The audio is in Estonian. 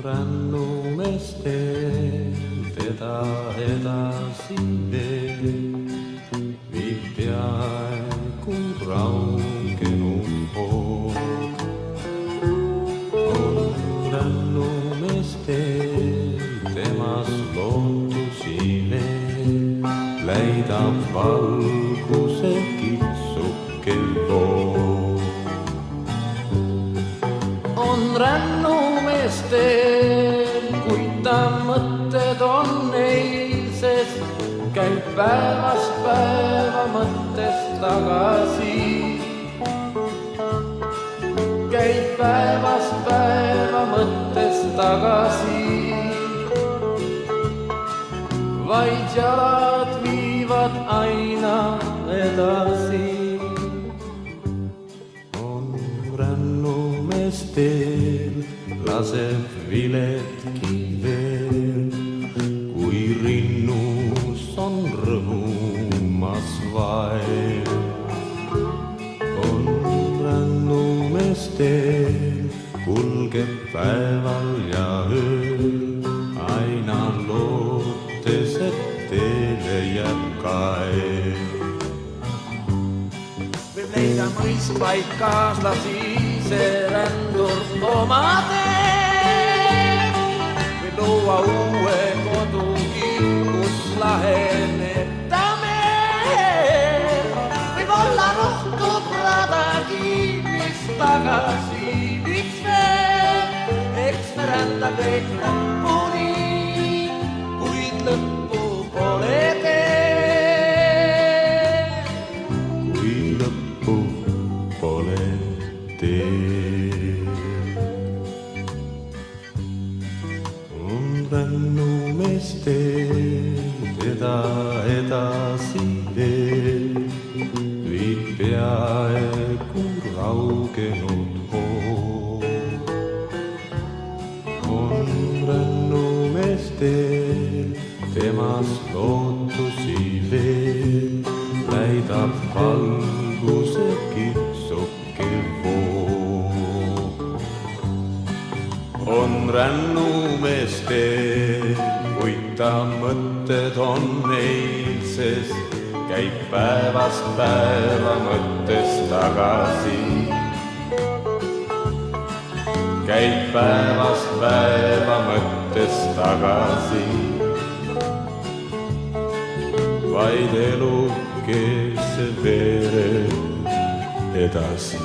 rännumestel teda edasi veel, viib peaaegu raugenud hoog. On rännumestel temas lootusi veel, läidab valguse kitsuke voog. On rännumestel, kuid ta mõtted on eilses, käib päevast päeva mõttes tagasi. Käib päevast päeva mõttes tagasi. Vaid jalad viivad aina edasi. On rännumestel, laseb viletki veel, kui rinnus on rõõmas vaev. On rännumestel, kulgeb päeval ja ööl, aina lootes, et teele jääb kaev. Võib leida mõistvaid kaaslasi, see rändur oma tee. Võib luua uue kodugi, kus laheneb ta meel. Võib olla rohtu pradagi, mis tagasi viiks veel. Eks me rända kõik lõpuni, kuid lõppu pole teel. Kuid lõppu pole teel. On rännumestel teda edasi veel, viib peaaegu raugenud hoog. On rännumestel temas lootusi veel, läidab valguse kitsuke voog. On rännumestel, kuid ta mõtted on eilses, käib päevast päeva mõttes tagasi. Käib päevast päeva mõttes tagasi. Vaid elukese veereb edasi.